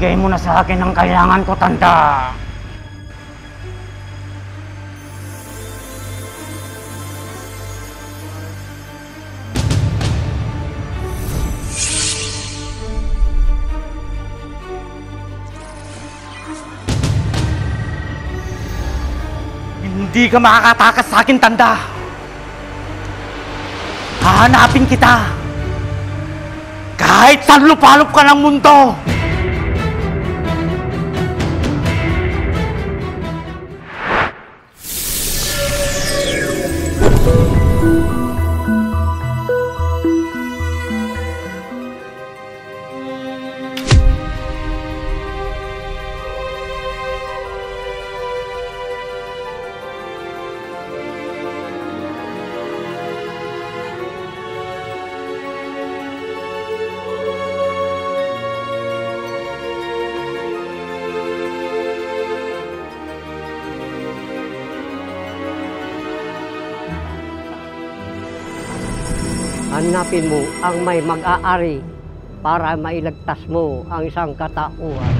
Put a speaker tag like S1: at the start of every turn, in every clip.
S1: Ibigay mo na sa akin ang kailangan ko, tanda. Hindi ka makakatakas sa akin, tanda. Hahanapin kita. Kahit saan lupalop ka ng mundo.
S2: Hanapin mo ang may mag-aari para mailagtas mo ang isang katauhan.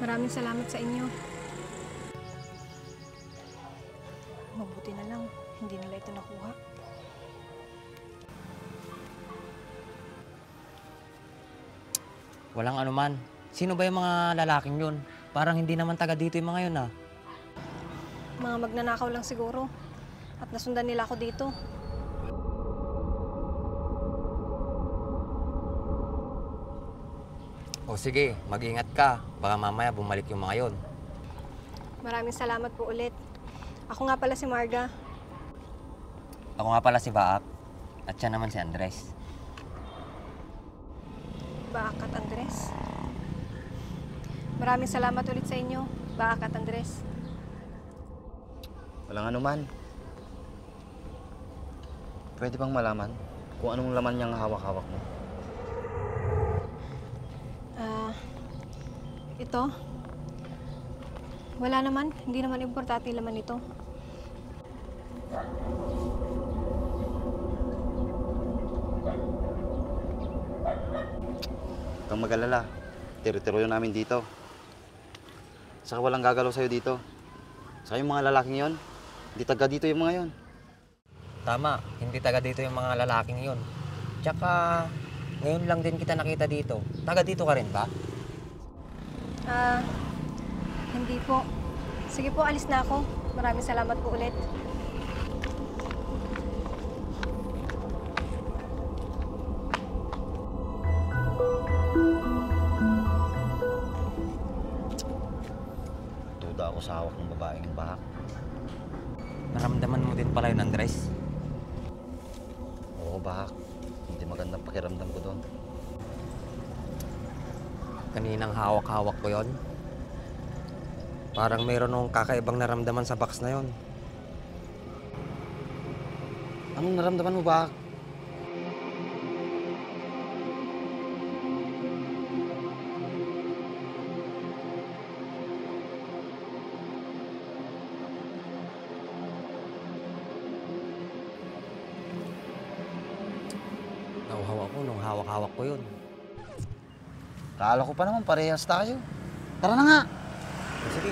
S3: Maraming salamat sa inyo. Mabuti na lang, hindi nila ito nakuha.
S4: Walang anuman. Sino ba yung mga lalaking yun? Parang hindi naman taga dito yung mga yun, ah.
S3: Mga magnanakaw lang siguro. At nasundan nila ako dito.
S4: O sige, mag-ingat ka. Baka mamaya bumalik yung mga yun.
S3: Maraming salamat po ulit. Ako nga pala si Marga.
S4: Ako nga pala si Baak. At siya naman si Andres.
S3: Baak at Andres. Maraming salamat ulit sa inyo, Baak at Andres.
S5: Walang anuman. Pwede bang malaman kung anong laman niyang hawak-hawak mo?
S3: Ito? Wala naman. Hindi naman importante yung laman nito.
S5: Huwag kang mag-alala. Teritoryo namin dito. Saka walang gagalaw sa'yo dito. Saka yung mga lalaking yon, hindi taga dito yung mga yon.
S4: Tama, hindi taga dito yung mga lalaking yun. Tsaka, ngayon lang din kita nakita dito. Taga dito ka rin ba?
S3: Hindi po. Sige po, alis na ako. Maraming salamat po ulit.
S5: Duda ako sa hawak ng babaeng Bahak.
S4: Naramdaman mo din pala yun, Andres?
S5: Oo, Bahak. Hindi magandang pakiramdam ko doon.
S4: Kaninang hawak-hawak ko yon. Parang mayroon nung kakaibang naramdaman sa box na yon.
S5: Anong naramdaman mo, Bahak?
S4: hawak ko yun.
S5: Kala ko pa naman parehas tayo. Tara na nga.
S4: Sige.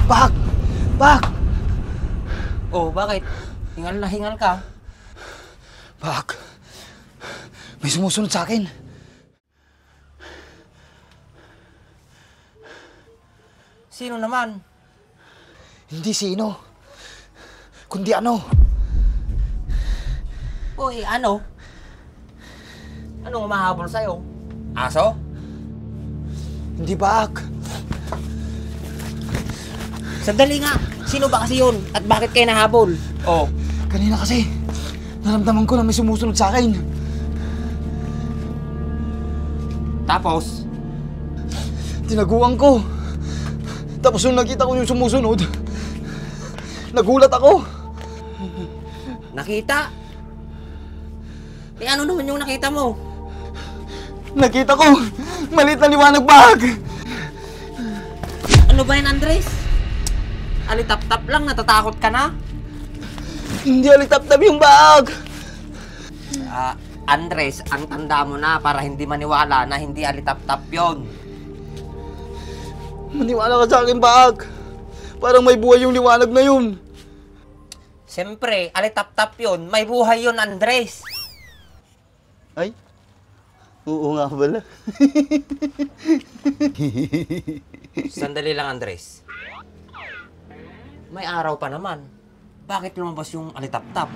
S5: Bak! Bak!
S4: Oh, bakit? Hingal na hingal ka.
S5: Bak! May sumusunod sa akin.
S4: Sino naman?
S5: Hindi sino. Kundi ano.
S4: Uy, ano? Anong umahabol sa'yo? Aso?
S5: Hindi Bak.
S4: Sandali nga! Sino ba kasi yun? At bakit kayo nahabol? Oh.
S5: Kanina kasi, naramdaman ko na may sumusunod sa akin.
S4: Tapos?
S5: Tinaguan ko. Tapos nung nakita ko yung sumusunod, nagulat ako.
S4: Nakita? Eh ano naman yung nakita mo?
S5: Nakita ko, maliit na liwanag Bak.
S4: Ano ba yan, Andres? Alitap-tap lang, natatakot ka na?
S5: Hindi alitap-tap yung Bak.
S4: Andres, ang tanda mo na para hindi maniwala na hindi alitap-tap yon.
S5: Maniwala ka sa akin Bak. Parang may buhay yung liwanag na yun.
S4: Siyempre, alitap-tap yon, may buhay yon, Andres.
S5: Ay, oo nga pala.
S4: Sandali lang, Andres. May araw pa naman. Bakit lumabas yung alitap-tap?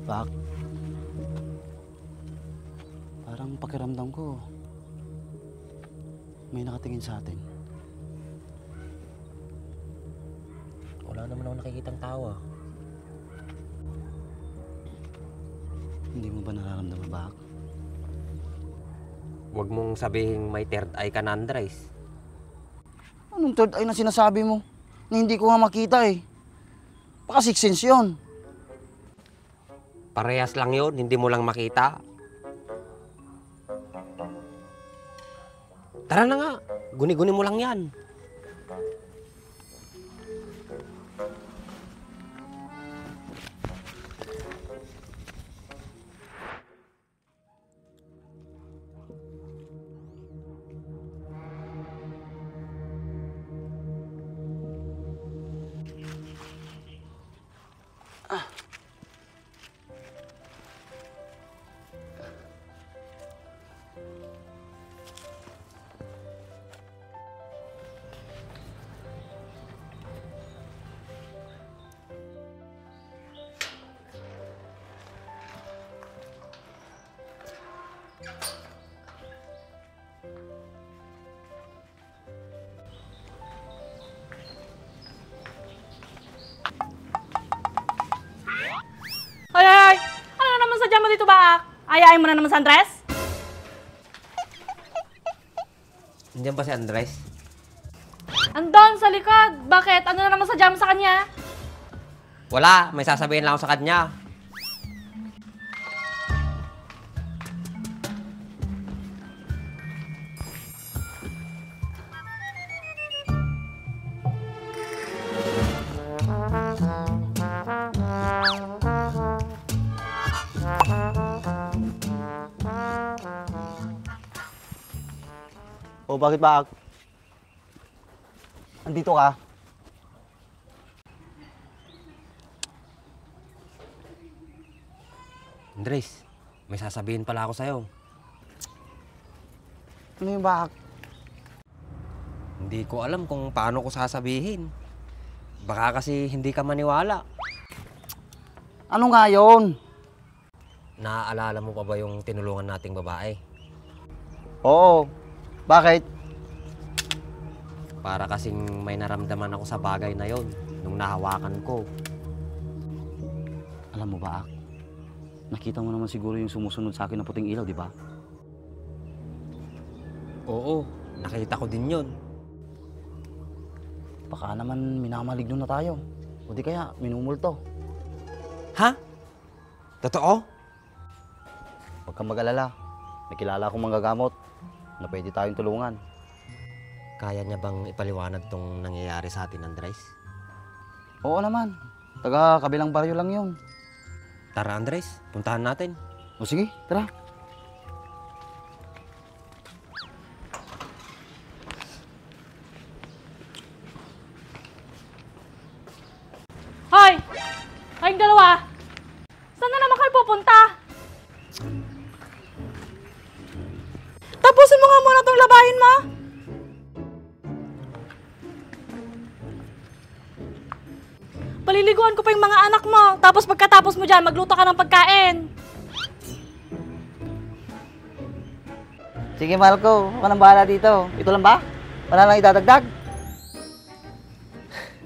S5: Bak, parang pakiramdam ko, may nakatingin sa atin.
S4: Wala naman ako nakikitang tao, ah.
S5: Hindi mo ba nararamdaman, Bak?
S4: Huwag mong sabihin may third eye ka na, Andres.
S5: Anong third eye na sinasabi mo? Na hindi ko nga makita eh. Baka sixth sense yun.
S4: Parehas lang yon, hindi mo lang makita. Tara na nga, guni-guni mo lang yan.
S6: Hoy, hoy! Ano na naman sadya mo dito, Baak? Ayain mo na naman sa Andres?
S4: Nandiyan ba si Andres?
S6: Andon, sa likod. Bakit? Ano na naman sadya mo sa kanya?
S4: Wala, may sasabihin lang ako sa kanya.
S5: O bakit ba? Andito ka?
S4: Andres, may sasabihin pala ako sa'yo.
S5: Ano yung bak?
S4: Hindi ko alam kung paano ko sasabihin. Baka kasi hindi ka maniwala.
S5: Ano nga yun?
S4: Naaalala mo pa ba yung tinulungan nating babae?
S5: Oo. Bakit?
S4: Para kasing may naramdaman ako sa bagay na yon nung nahawakan ko.
S5: Alam mo ba, Ak? Nakita mo naman siguro yung sumusunod sa akin na puting ilaw, di ba?
S4: Oo, nakita ko din yon.
S5: Baka naman minamaligno na tayo. O di kaya, minumulto.
S4: Ha? Totoo?
S5: Huwag kang mag-alala. May kilala akong manggagamot na pwede tayong tulungan.
S4: Kaya niya bang ipaliwanag tong nangyayari sa atin, Andres?
S5: Oo naman. Taga kabilang baryo lang yun.
S4: Tara, Andres, puntahan natin.
S5: O sige, tara.
S6: Hoy! Kayong dalawa! Saan na naman kayo pupunta? Tapusin mo nga muna tong labahin mo! Paliliguan ko pa yung mga anak mo. Tapos pagkatapos mo dyan, magluto ka ng pagkain.
S5: Sige, mahal ko. Ako nang bahala dito. Ito lang ba? Wala lang idadagdag?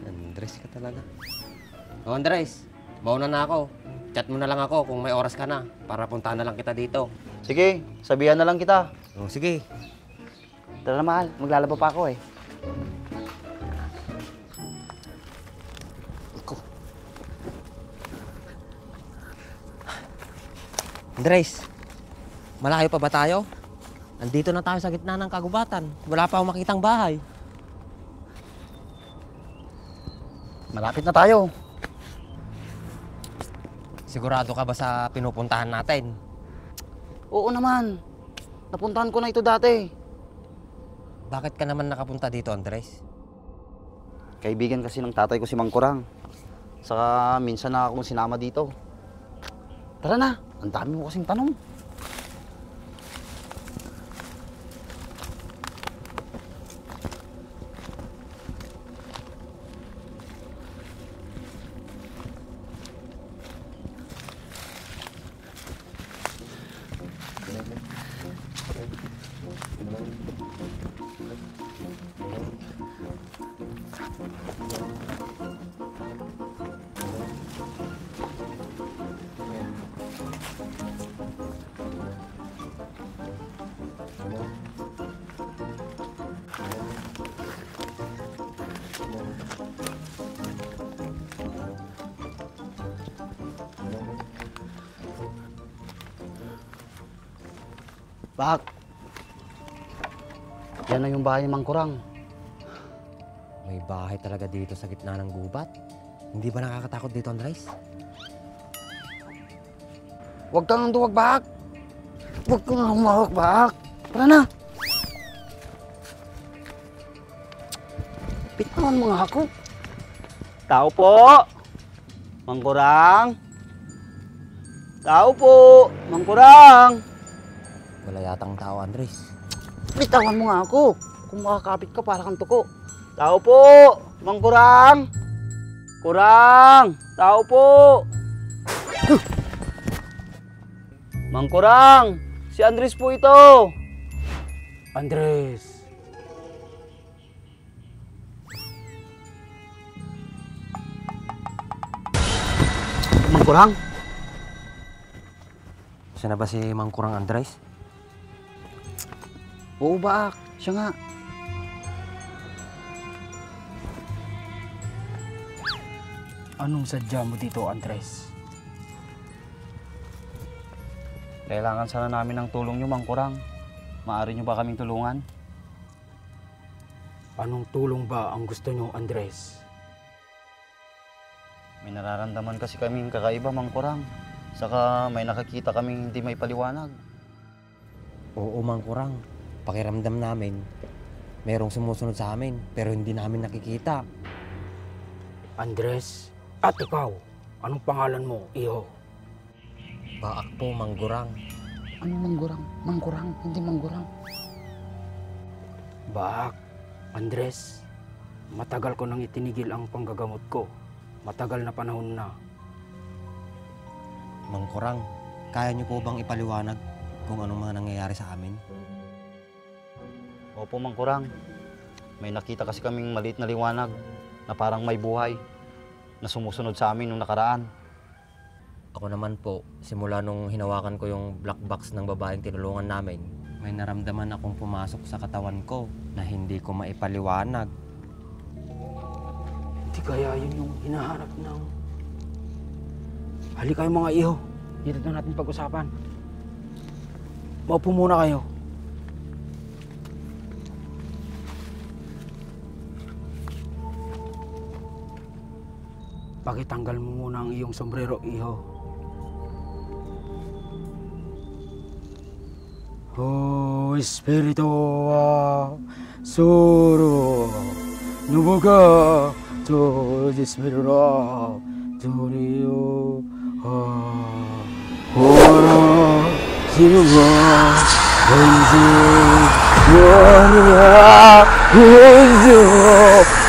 S4: Andres ka talaga. O, Andres, mauna na ako. Chat mo na lang ako kung may oras ka na para puntahan na lang kita dito.
S5: Sige, sabihan na lang kita.
S4: O, sige.
S5: Tara na, mahal. Maglalaba pa ako eh.
S4: Andres, malayo pa ba tayo? Nandito na tayo sa gitna ng kagubatan. Wala pa akong makitang bahay.
S5: Malapit na tayo.
S4: Sigurado ka ba sa pinupuntahan natin?
S5: Oo naman. Napuntahan ko na ito dati.
S4: Bakit ka naman nakapunta dito, Andres?
S5: Kaibigan kasi ng tatay ko si Mang Kurang. Saka minsan na akong sinama dito. Tara na. Ang dami mo kasing tanong. Bak, yan na yung bahay ni Mang Kurang.
S4: May bahay talaga dito sa gitna ng gubat. Hindi ba nakakatakot dito, Andres?
S5: Huwag kang duwag, Bak. Huwag kang humawak, Bak. Tara na. Bitawan mga ako. Tao po. Mang Kurang. Tao po. Mang Kurang.
S4: Wala yatang tao, Andres.
S5: Bitawan mo nga ako. Kung makakapit ka, para kang tuko. Tao po. Mang Kurang. Kurang. Tao po. Mang Kurang.
S1: Si Andres po ito!
S7: Andres.
S5: Mangkurang?
S4: Siya na ba si Mang Kurang Andres?
S5: Oo ba? Siya nga.
S7: Anong sadya mo dito, Andres?
S5: Kailangan sana namin ng tulong niyo, Mangkurang. Maaari niyo ba kaming tulungan?
S7: Anong tulong ba ang gusto nyo, Andres?
S5: May nararamdaman kasi kaming kakaiba, Mangkurang. Saka may nakakita kaming hindi may paliwanag.
S4: Oo, Mang Kurang. Pakiramdam namin, merong sumusunod sa amin, pero hindi namin nakikita.
S7: Andres, at ikaw, anong pangalan mo, iho?
S4: Baak po, Mang Kurang.
S5: Anong Mangkurang? Mangkurang, hindi Mangkurang.
S7: Baak, Andres, matagal ko nang itinigil ang panggagamot ko. Matagal na panahon na.
S4: Mang Kurang, kaya niyo po bang ipaliwanag kung anong mga nangyayari sa amin?
S5: Opo, Mangkurang. May nakita kasi kaming maliit na liwanag na parang may buhay na sumusunod sa amin nung nakaraan.
S4: Ako naman po, simula nung hinawakan ko yung black box ng babaeng tinulungan namin, may naramdaman akong pumasok sa katawan ko na hindi ko maipaliwanag.
S7: Hindi kaya yun yung hinahanap ng... Halika kayo mga iho. Dito na natin pag-usapan. Maupo muna kayo. Pakitanggal mo muna ang iyong sombrero, iho. Oh, Espiritu Suru Nubuka to Espiritu Turio Ora Sinuwa Wenzi Yoria Wenzi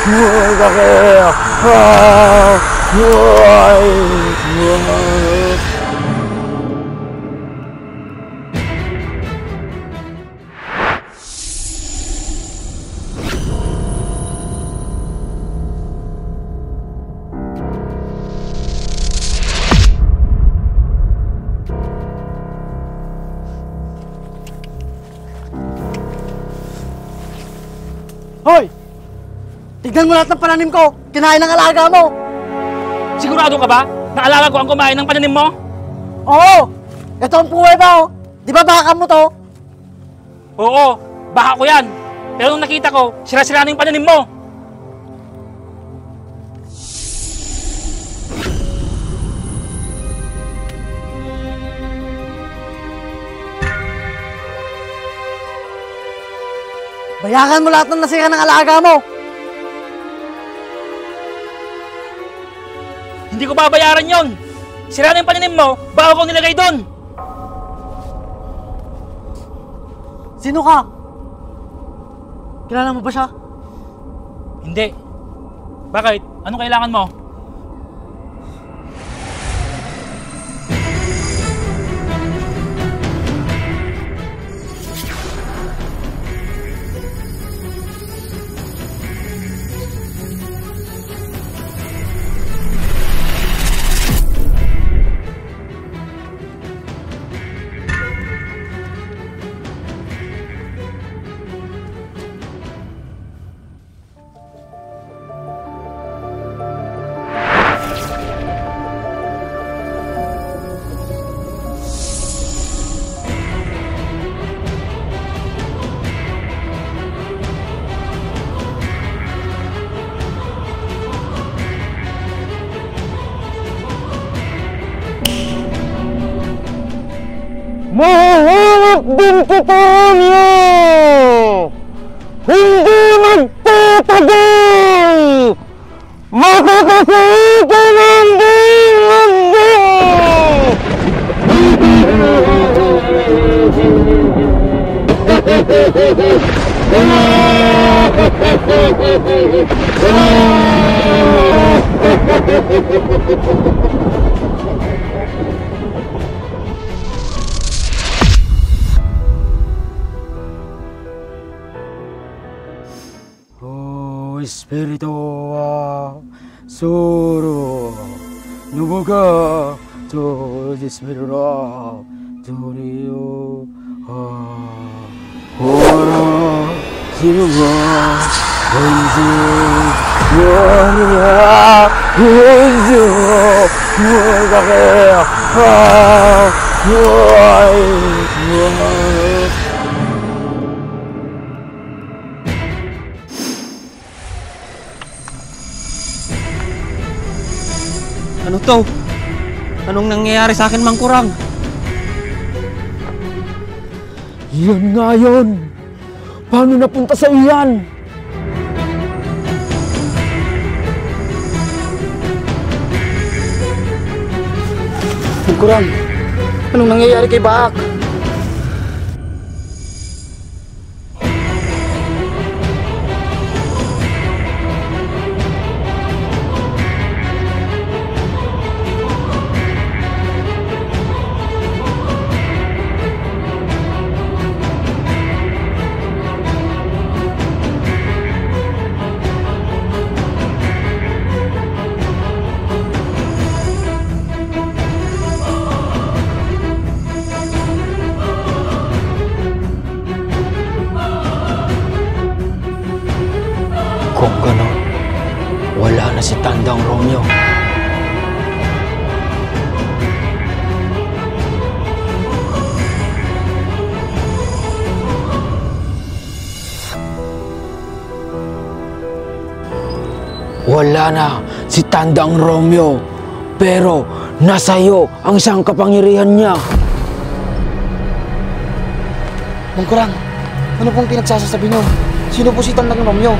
S7: Mwagakea
S1: Hoy! Tignan mo lahat ng pananim ko! Kinain ng alaga mo!
S8: Sigurado ka ba? Na alaga ko ang kumain ng pananim mo?
S1: Oo! Ito ang puway ba, oh? Di ba baka mo to?
S8: Oo, baka ko yan. Pero nung nakita ko, sira-sira na yung pananim mo.
S1: Bayaran mo lahat ng nasira ng alaga mo!
S8: Hindi ko babayaran yon. Sira na yung pananim mo, baka ko nilagay doon.
S1: Sino ka? Kilala mo ba siya?
S8: Hindi. Bakit? Anong kailangan mo?
S1: Mahanap din kita niyo! Hindi magtatagal! Makakasalitan ng mundo!
S7: Espiritu Suru Nubuka to Espiritu Turio Ora Sinuba Benzi Yoria Uzu Mugakea
S4: Ano to? Anong nangyayari sa akin, Mang Kurang?
S7: Yan nga yun! Paano napunta sa iyan?
S1: Kurang, anong nangyayari kay Baak?
S7: Kung gano'n, wala na si Tandang Romeo. Wala na si Tandang Romeo, pero nasa iyo ang isang kapangyarihan niya.
S1: Mang Kurang, ano pong pinagsasasabi niyo? Sino po si Tandang Romeo?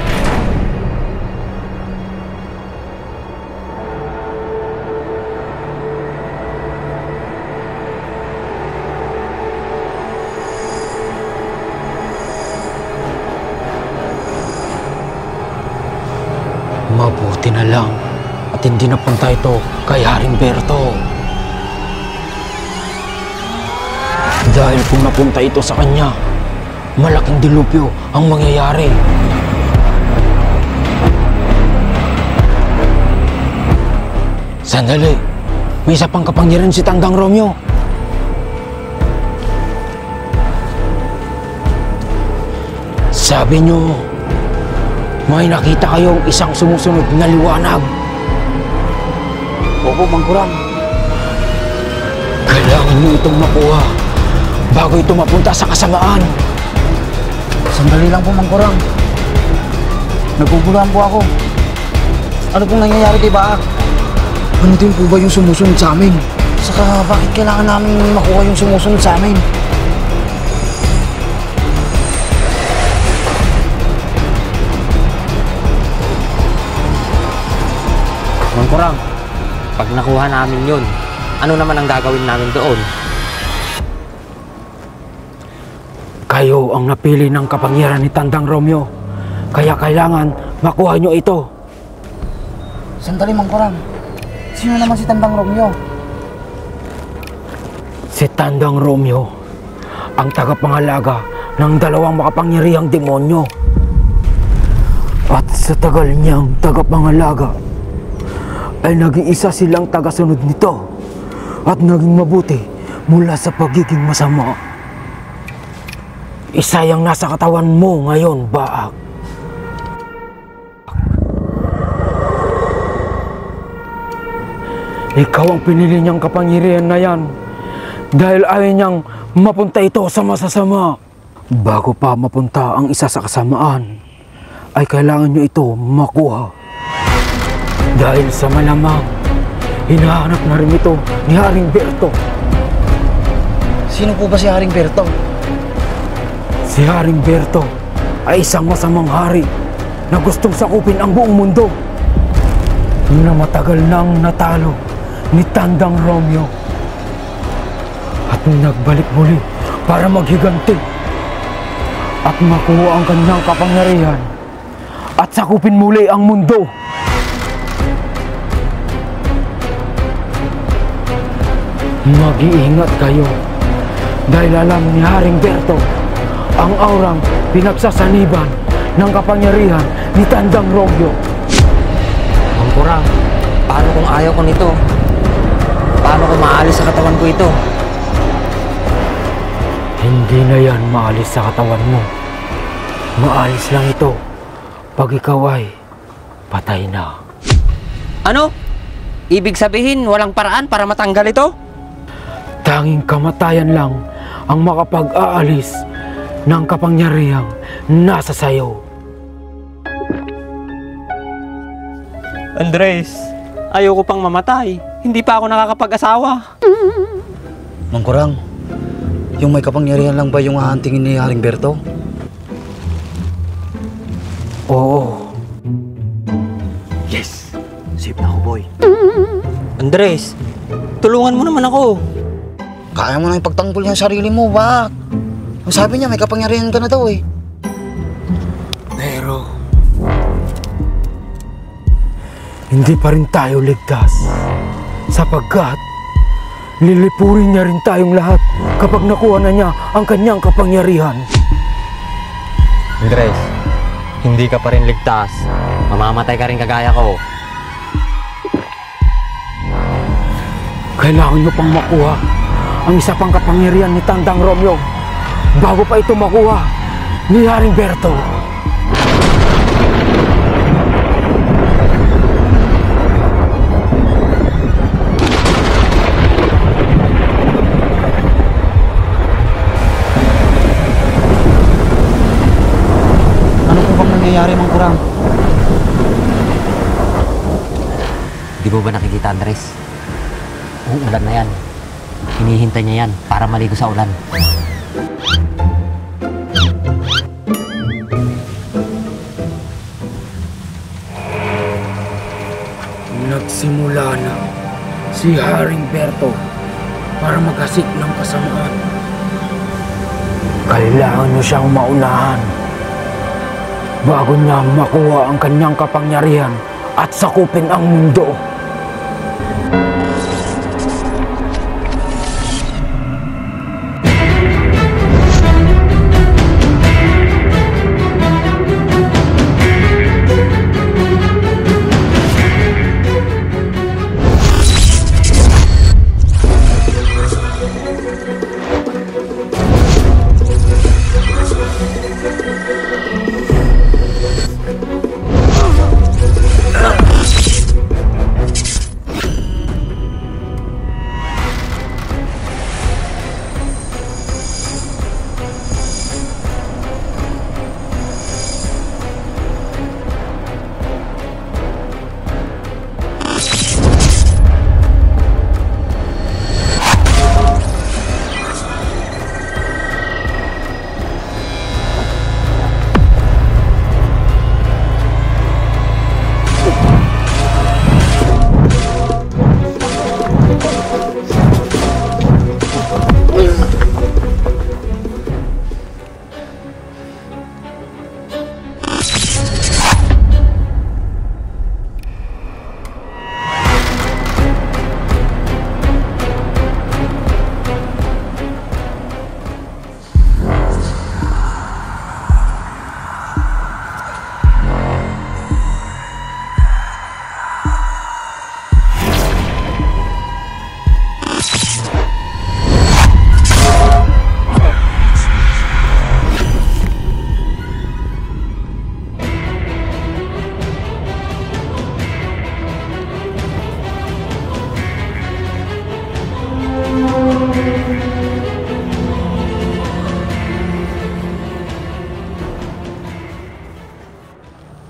S7: Mabuti na lang at hindi napunta ito kay Haring Berto. Dahil kung napunta ito sa kanya, malaking dilupyo ang mangyayari. Sandali, may isa pang kapangyarihan si Tandang Romeo. Sabi niyo, may nakita kayong isang sumusunod na liwanag.
S1: Opo, Mang Kurang.
S7: Kailangan niyo itong makuha bago ito mapunta sa kasamaan.
S1: Sandali lang po, Mang Kurang. Naguguluhan po ako. Ano pong nangyayari kay Baak? Ano din po ba yung sumusunod sa amin? Saka bakit kailangan namin makuha yung sumusunod sa amin?
S4: Mang Kurang, pag nakuha namin yun, ano naman ang gagawin namin doon?
S7: Kayo ang napili ng kapangyarihan ni Tandang Romeo, kaya kailangan makuha nyo ito.
S1: Sandali, Mang Kurang. Sino naman si Tandang Romeo?
S7: Si Tandang Romeo ang tagapangalaga ng dalawang makapangyarihang demonyo. At sa tagal niyang tagapangalaga, ay naging isa silang tagasunod nito at naging mabuti mula sa pagiging masama. Isa yang nasa katawan mo ngayon, Baak. Ikaw ang pinili niyang kapangyarihan na yan dahil ayaw niyang mapunta ito sa masasama. Bago pa mapunta ang isa sa kasamaan, ay kailangan niyo ito makuha. Dahil sa malamang, hinahanap na rin ito ni Haring Berto.
S1: Sino po ba si Haring Berto?
S7: Si Haring Berto ay isang masamang hari na gustong sakupin ang buong mundo, na matagal nang natalo ni Tandang Romeo at nagbalik muli para maghiganti at makuha ang kanyang kapangyarihan at sakupin muli ang mundo. Mag-iingat kayo dahil alam ni Haring Berto ang aurang pinagsasaniban ng kapangyarihan ni Tandang Romyo.
S4: Mang Kurang, paano kung ayaw ko nito? Paano kung maalis sa katawan ko ito?
S7: Hindi na yan maalis sa katawan mo. Maalis lang ito pag ikaw ay patay na.
S4: Ano? Ibig sabihin, walang paraan para matanggal ito?
S7: Tanging kamatayan lang ang makapag-aalis ng kapangyarihang nasa sayo.
S4: Andres, ayoko pang mamatay. Hindi pa ako nakakapag-asawa.
S1: Mang Kurang, yung may kapangyarihan lang ba yung hahantingin ni Haring Berto?
S7: Oo.
S1: Yes! Safe na ako, boy.
S4: Andres, tulungan mo naman ako.
S1: Kaya mo na ipagtanggol yung sarili mo, bak? Ang sabi niya, may kapangyarihan ka na daw eh.
S7: Pero hindi pa rin tayo ligtas sapagkat lilipurin niya rin tayong lahat kapag nakuha na niya ang kanyang kapangyarihan.
S4: Andres, hindi ka pa rin ligtas. Mamamatay ka rin kagaya ko.
S7: Kailangan niyo pang makuha ang isa pang kapangyarihan ni Tandang Romyo bago pa ito makuha ni Haring Berto.
S1: Ano po bang nangyayari, Mang Kurang?
S4: Di mo ba nakikita, Andres? Uulan na yan. Hinihintay niya yan para maligo sa ulan.
S7: Nagsimula na si Haring Berto para maghasik ng kasamaan. Kailangan niyo siyang maunahan bago niya makuha ang kanyang kapangyarihan at sakupin ang mundo.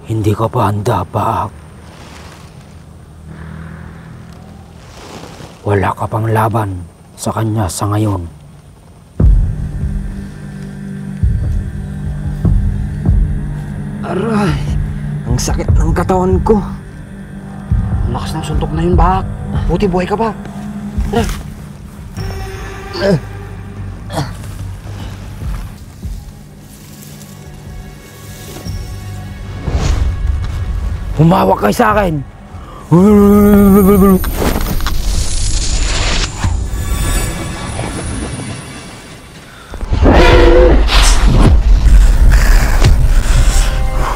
S7: Hindi ka pa handa, Baak. Wala ka pang laban sa kanya sa ngayon.
S1: Aray! Ang sakit ng katawan ko. Ang lakas ng suntok na yun, Bak. Buti buhay ka pa.
S7: Humawak kayo sa akin!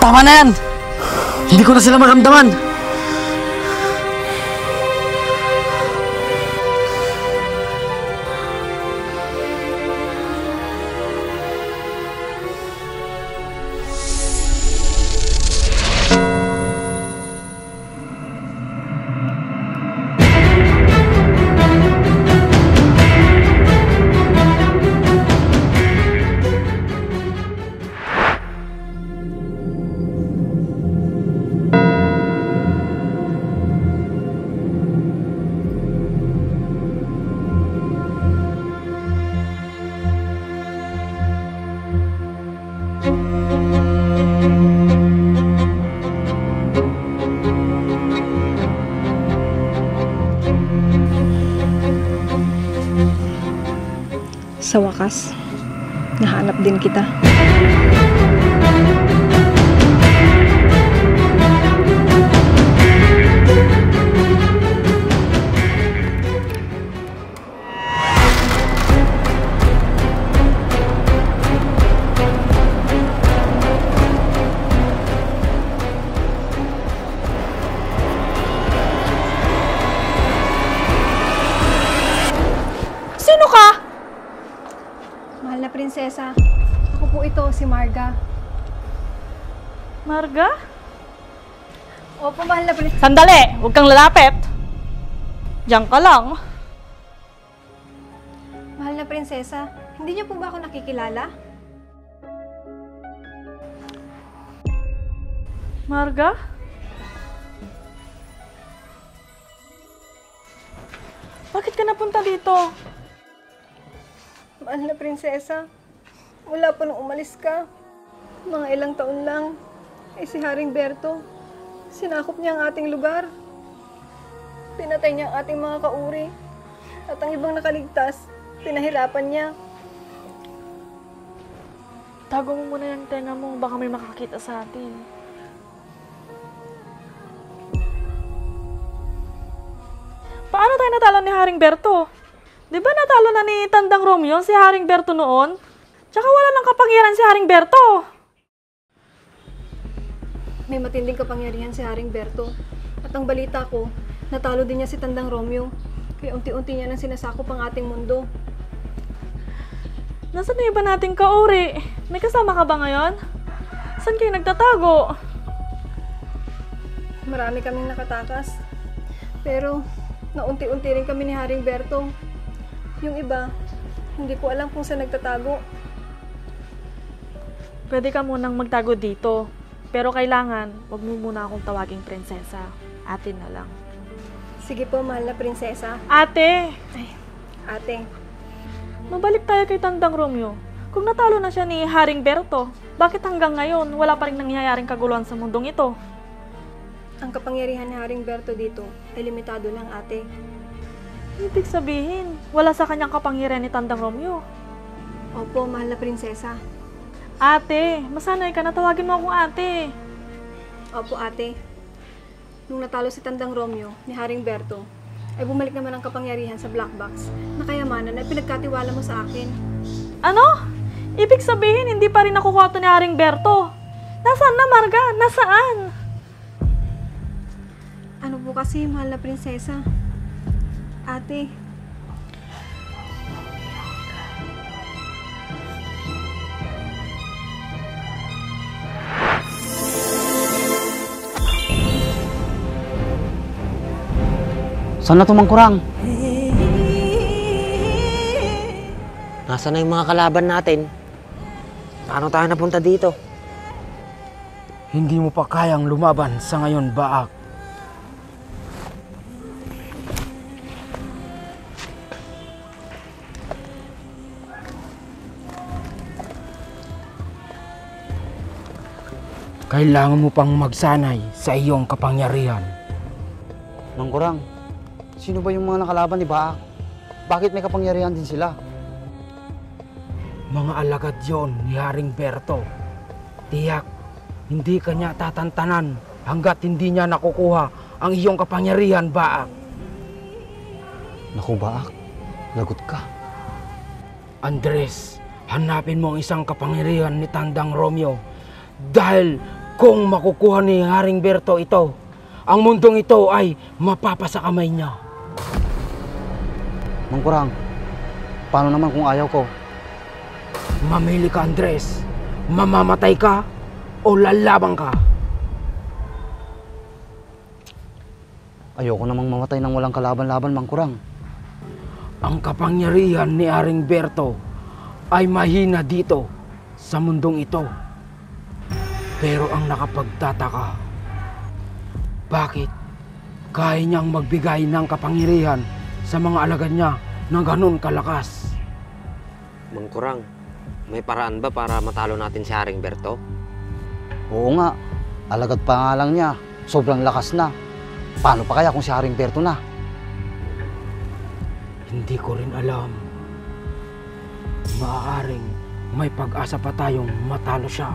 S1: Tama na yan! Hindi ko na sila maramdaman!
S3: Sa wakas, nahanap din kita.
S6: Sino ka?
S3: Mahal na prinsesa, ako po ito, si Marga.
S6: Marga?
S3: Opo, mahal na prinsesa.
S6: Sandali! Huwag kang lalapit! Diyan ka lang.
S3: Mahal na prinsesa, hindi niyo po ba ako nakikilala?
S6: Marga? Bakit ka napunta dito?
S3: Mahal na prinsesa, mula po nung umalis ka, mga ilang taon lang, ay si Haring Berto, sinakop niya ang ating lugar. Pinatay niya ang ating mga kauri, at ang ibang nakaligtas, pinahirapan niya.
S6: Tago mo muna yung tenga mo, baka may makakita sa atin. Paano tayo natalo ni Haring Berto? Di ba natalo na ni Tandang Romeo si Haring Berto noon? Tsaka wala nang kapangyarihan si Haring Berto.
S3: May matinding kapangyarihan si Haring Berto. At ang balita ko, natalo din niya si Tandang Romeo. Kaya unti-unti niya nang sinasakop ang ating mundo.
S6: Nasaan na iba nating kauri? May kasama ka ba ngayon? Saan kayo nagtatago?
S3: Marami kaming nakatakas. Pero, naunti-unti rin kami ni Haring Berto. Yung iba, hindi ko alam kung saan nagtatago.
S6: Pwede ka munang magtago dito. Pero kailangan, wag mo muna akong tawaging prinsesa. Ate na lang.
S3: Sige po, mahal na prinsesa.
S6: Ate!
S3: Ay, ate.
S6: Mabalik tayo kay Tandang Romeo. Kung natalo na siya ni Haring Berto, bakit hanggang ngayon wala pa rin nangyayaring kaguluhan sa mundong ito?
S3: Ang kapangyarihan ni Haring Berto dito ay limitado lang, ate.
S6: Ibig sabihin, wala sa kanyang kapangyarihan ni Tandang Romeo.
S3: Opo, mahal na prinsesa.
S6: Ate, masanay ka na tawagin mo akong ate.
S3: Opo, ate. Nung natalo si Tandang Romeo ni Haring Berto, ay bumalik naman ang kapangyarihan sa Black Box na kayamanan na pinagkatiwala mo sa akin.
S6: Ano? Ibig sabihin, hindi pa rin nakukuha to ni Haring Berto. Nasaan na, Marga? Nasaan?
S3: Ano po kasi, mahal na prinsesa? Ate.
S1: Saan na tumangkurang?
S4: Nasaan na yung mga kalaban natin? Paano tayo napunta dito?
S7: Hindi mo pa kayang lumaban sa ngayon, Baak. Kailangan mo pang magsanay sa iyong kapangyarihan.
S1: Mangkurang, sino ba yung mga nakalaban ni Baak? Bakit may kapangyarihan din sila?
S7: Mga alagad yon ni Haring Berto. Tiyak, hindi kanya tatantanan hanggat hindi niya nakukuha ang iyong kapangyarihan, Baak.
S1: Naku, Baak, lagot ka.
S7: Andres, hanapin mo ang isang kapangyarihan ni Tandang Romeo dahil Kung makukuha ni Haring Berto ito, ang mundong ito ay mapapasa kamay niya.
S1: Mang Kurang, paano naman kung ayaw ko?
S7: Mamili ka, Andres. Mamamatay ka o lalabang ka?
S1: Ayoko namang mamatay ng walang kalaban-laban, Mang Kurang.
S7: Ang kapangyarihan ni Haring Berto ay mahina dito sa mundong ito. Pero ang nakapagtataka, bakit kaya niyang magbigay ng kapangyarihan sa mga alagad niya na ganun kalakas?
S4: Mang Kurang, may paraan ba para matalo natin si Haring Berto?
S1: Oo nga, alagad pa nga lang niya. Sobrang lakas na. Paano pa kaya kung si Haring Berto na?
S7: Hindi ko rin alam. Maaaring may pag-asa pa tayong matalo siya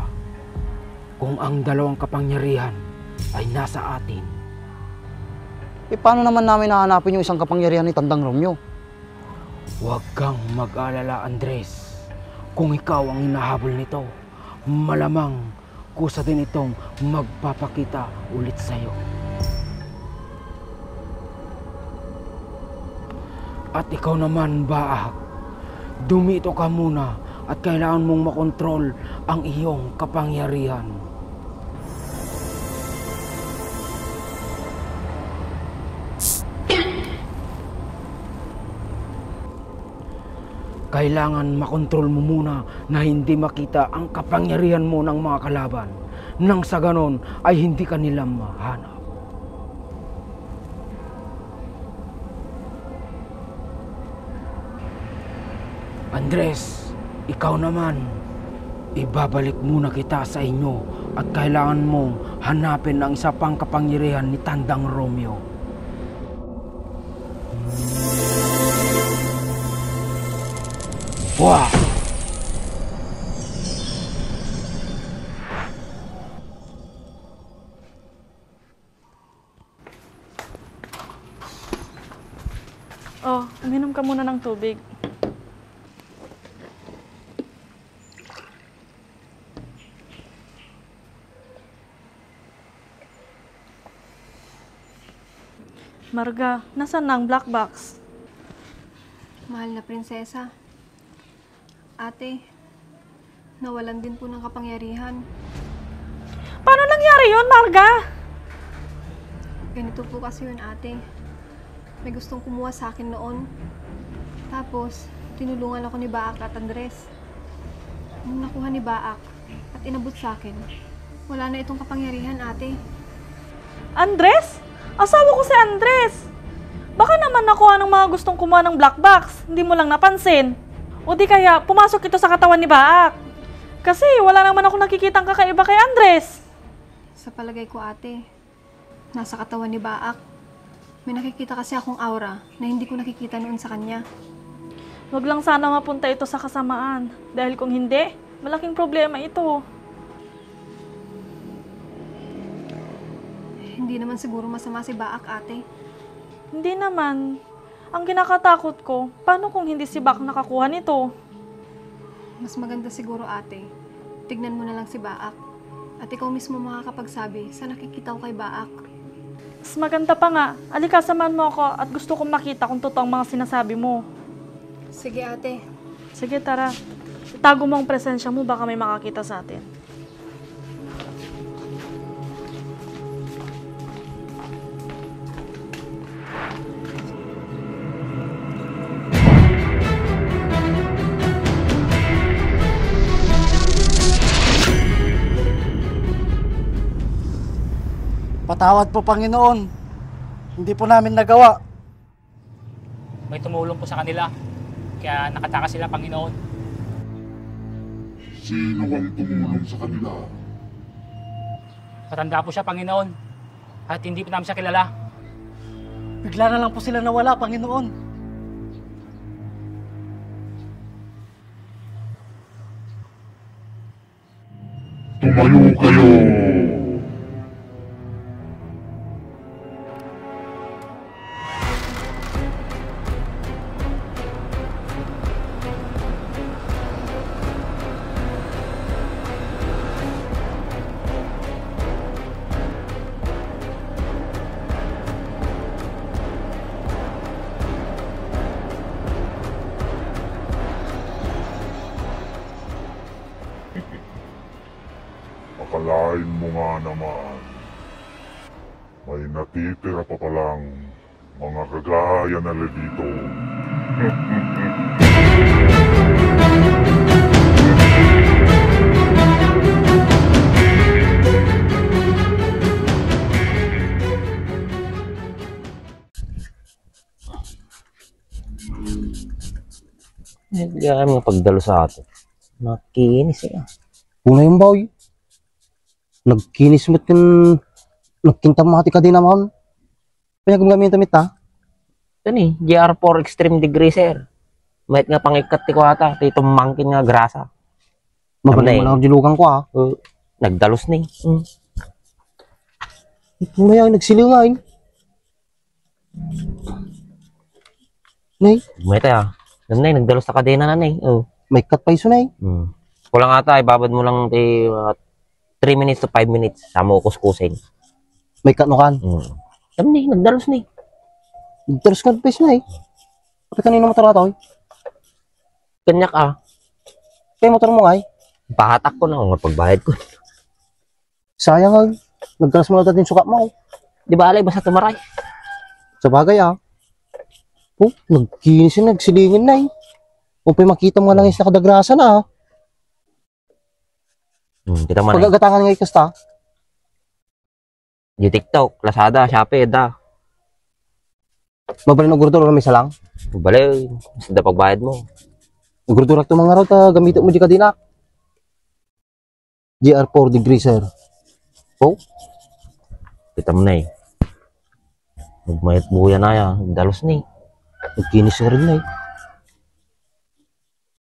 S7: kung ang dalawang kapangyarihan ay nasa atin.
S1: Paano naman namin nahanapin yung isang kapangyarihan ni Tandang Romeo?
S7: Huwag kang mag-alala, Andres. Kung ikaw ang hinahabol nito, malamang kusa din itong magpapakita ulit sa'yo. At ikaw naman, Baak, dumito ka muna at kailangan mong makontrol ang iyong kapangyarihan. Kailangan makontrol mo muna na hindi makita ang kapangyarihan mo ng mga kalaban. Nang sa ganon ay hindi ka nila mahanap. Andres, ikaw naman, ibabalik muna kita sa inyo at kailangan mong hanapin ang isa pang kapangyarihan ni Tandang Romeo. Wow!
S6: Oh, uminom ka muna ng tubig. Marga, nasaan na ang black box?
S3: Mahal na prinsesa. Ate, nawalan din po ng kapangyarihan.
S6: Paano nangyari yun, Marga?
S3: Ganito po kasi yun, ate. May gustong kumuha sa akin noon. Tapos, tinulungan ako ni Baak at Andres. Nung nakuha ni Baak at inabot sa akin, wala na itong kapangyarihan, ate.
S6: Andres? Asawa ko si Andres. Baka naman nakuha ng mga gustong kumuha ng black box, hindi mo lang napansin. O di kaya, pumasok ito sa katawan ni Baak. Kasi wala naman ako nakikitang kakaiba kay Andres.
S3: Sa palagay ko, ate, nasa katawan ni Baak. May nakikita kasi akong aura na hindi ko nakikita noon sa kanya.
S6: Wag lang sana mapunta ito sa kasamaan. Dahil kung hindi, malaking problema ito.
S3: Hindi naman siguro masama si Baak, ate.
S6: Hindi naman. Ang kinakatakot ko, paano kung hindi si Baak nakakuha nito?
S3: Mas maganda siguro, ate. Tignan mo na lang si Baak. At ikaw mismo makakapagsabi sa nakikita ko kay Baak.
S6: Mas maganda pa nga, alika samahan mo ako at gusto kong makita kung totoo ang mga sinasabi mo.
S3: Sige, ate.
S6: Sige, tara. Itago mo ang presensya mo, baka may makakita sa atin.
S1: Patawad po, Panginoon. Hindi po namin nagawa.
S8: May tumulong po sa kanila. Kaya nakatakas sila, Panginoon.
S9: Sino ang tumulong sa kanila?
S8: Matanda po siya, Panginoon. At hindi po namin siya kilala.
S1: Bigla na lang po sila nawala, Panginoon.
S9: Tumayo kayo! Akalain mo nga naman, may natitira pa palang mga kagaya nila dito.
S4: Kaya mga pagdalo sa ato. Nakinis eh.
S1: Una yung boy. Nagkinis mo't yung nagkintamati ka din naman. Pinagamagamit tamit ha.
S4: Ito ni, GR4 Extreme Degreaser. Mahit nga pangikat ti ko ata. Ito mangkin nga grasa.
S1: Magaling mo na dilugan ko ha.
S4: Nagdalos ni.
S1: Maya nagsilingain. Nay,
S4: Mahit ah. Nanay, nagdalos sa kadena nanay.
S1: may cut pa iso nay.
S4: Kulang ata, ibabad mo lang 3 minutes to 5 minutes. Sama ko kuskusin.
S1: May cut no kan.
S4: Sabi ni, nagdalos ni.
S1: Terus ka pa iso nay. Pati kanino motor ato.
S4: Kanyak ah.
S1: Kaya motor mo ay.
S4: Pahatak ko na kung pagbayad ko.
S1: Sayang ay. Nagkalas mo na din sukat mo.
S4: Di ba alay, basta tumaray.
S1: Sa bagay ah. Oh, nagkinis yun, nagsilingin na eh. O pa makita mo nga lang is nakadagrasa na ah.
S4: Kita man eh.
S1: Pagagatangan nga ikasta.
S4: Yung TikTok, Lazada, Shopee, da.
S1: Mabalin ng gurdura may salang.
S4: Balay, basta pagbayad mo.
S1: Gurdura ito mga raw ta gamitin mo di ka dinak. GR4 Degreaser. Oh,
S4: Kita mo na eh. Magmayat buya na yan. Dalos ni.
S1: nagkinis na rin na eh.